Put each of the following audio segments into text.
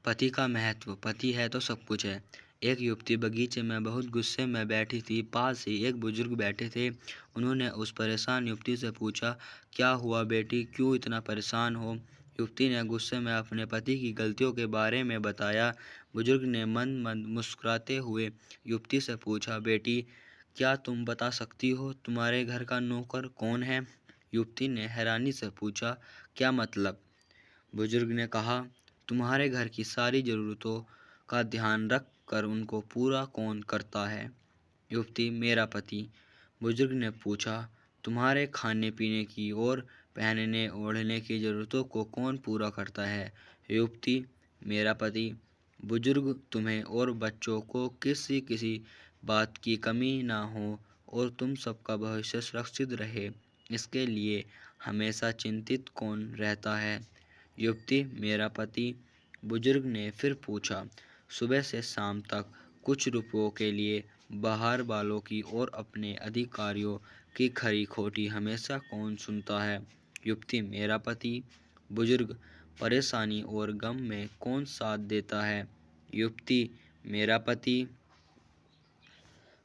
पति का महत्व। पति है तो सब कुछ है। एक युवती बगीचे में बहुत गुस्से में बैठी थी। पास ही एक बुजुर्ग बैठे थे। उन्होंने उस परेशान युवती से पूछा, क्या हुआ बेटी, क्यों इतना परेशान हो? युवती ने गुस्से में अपने पति की गलतियों के बारे में बताया। बुजुर्ग ने मन मन मुस्कुराते हुए युवती से पूछा, बेटी क्या तुम बता सकती हो तुम्हारे घर का नौकर कौन है? युवती ने हैरानी से पूछा, क्या मतलब? बुजुर्ग ने कहा, तुम्हारे घर की सारी ज़रूरतों का ध्यान रख कर उनको पूरा कौन करता है? युवती, मेरा पति। बुजुर्ग ने पूछा, तुम्हारे खाने पीने की और पहनने ओढ़ने की ज़रूरतों को कौन पूरा करता है? युवती, मेरा पति। बुजुर्ग, तुम्हें और बच्चों को किसी किसी बात की कमी ना हो और तुम सबका भविष्य सुरक्षित रहे, इसके लिए हमेशा चिंतित कौन रहता है? युवती, मेरा पति। बुजुर्ग ने फिर पूछा, सुबह से शाम तक कुछ रुपयों के लिए बाहर वालों की और अपने अधिकारियों की खरी खोटी हमेशा कौन सुनता है? युवती, मेरा पति। बुजुर्ग, परेशानी और गम में कौन साथ देता है? युवती, मेरा पति।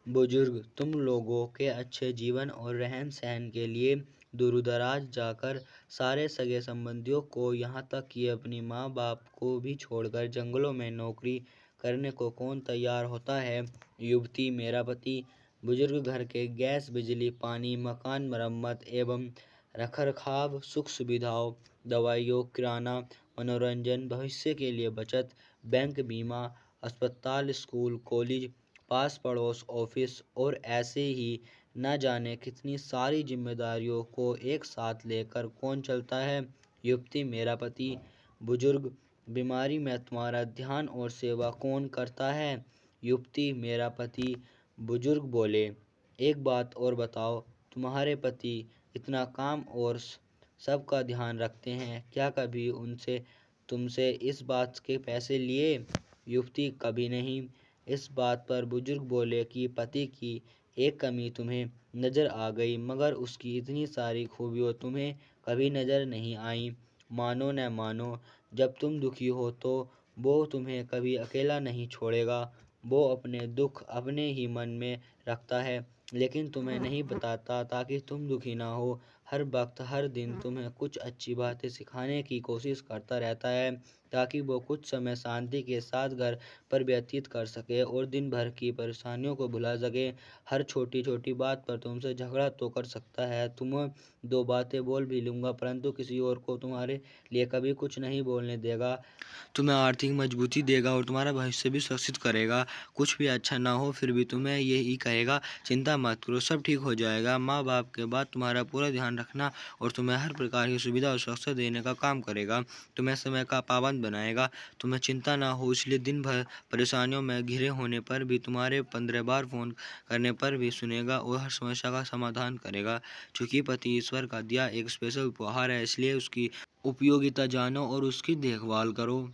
बुजुर्ग, तुम लोगों के अच्छे जीवन और रहन सहन के लिए दूर-दराज जाकर सारे सगे संबंधियों को, यहाँ तक कि अपनी माँ बाप को भी छोड़कर जंगलों में नौकरी करने को कौन तैयार होता है? युवती, मेरा पति। बुजुर्ग, घर के गैस बिजली पानी मकान मरम्मत एवं रखरखाव, सुख सुविधाओं, दवाइयों, किराना, मनोरंजन, भविष्य के लिए बचत, बैंक बीमा, अस्पताल, स्कूल कॉलेज, पास पड़ोस ऑफिस और ऐसे ही न जाने कितनी सारी जिम्मेदारियों को एक साथ लेकर कौन चलता है? युवती, मेरा पति। बुजुर्ग, बीमारी में तुम्हारा ध्यान और सेवा कौन करता है? युवती, मेरा पति। बुजुर्ग बोले, एक बात और बताओ, तुम्हारे पति इतना काम और सबका ध्यान रखते हैं, क्या कभी उनसे तुमसे इस बात के पैसे लिए? युवती, कभी नहीं। इस बात पर बुजुर्ग बोले कि पति की एक कमी तुम्हें नजर आ गई, मगर उसकी इतनी सारी खूबियाँ तुम्हें कभी नजर नहीं आई। मानो न मानो, जब तुम दुखी हो तो वो तुम्हें कभी अकेला नहीं छोड़ेगा। वो अपने दुख अपने ही मन में रखता है, लेकिन तुम्हें नहीं बताता ताकि तुम दुखी ना हो। हर वक्त हर दिन तुम्हें कुछ अच्छी बातें सिखाने की कोशिश करता रहता है, ताकि वो कुछ समय शांति के साथ घर पर व्यतीत कर सके और दिन भर की परेशानियों को भुला सके। हर छोटी छोटी बात पर तुमसे झगड़ा तो कर सकता है, तुम्हें दो बातें बोल भी लूँगा, परंतु किसी और को तुम्हारे लिए कभी कुछ नहीं बोलने देगा। तुम्हें आर्थिक मजबूती देगा और तुम्हारा भविष्य भी सुरक्षित करेगा। कुछ भी अच्छा ना हो फिर भी तुम्हें यही कहेगा, चिंता मत करो, सब ठीक हो जाएगा। माँ बाप के बाद तुम्हारा पूरा ध्यान रखना और तुम्हें हर प्रकार की सुविधा और सुरक्षा देने का काम करेगा। तुम्हें समय का पाबंद बनाएगा। तुम्हें चिंता ना हो इसलिए दिन भर परेशानियों में घिरे होने पर भी तुम्हारे 15 बार फ़ोन करने पर भी सुनेगा और हर समस्या का समाधान करेगा। चूँकि पति ईश्वर का दिया एक स्पेशल उपहार है, इसलिए उसकी उपयोगिता जानो और उसकी देखभाल करो।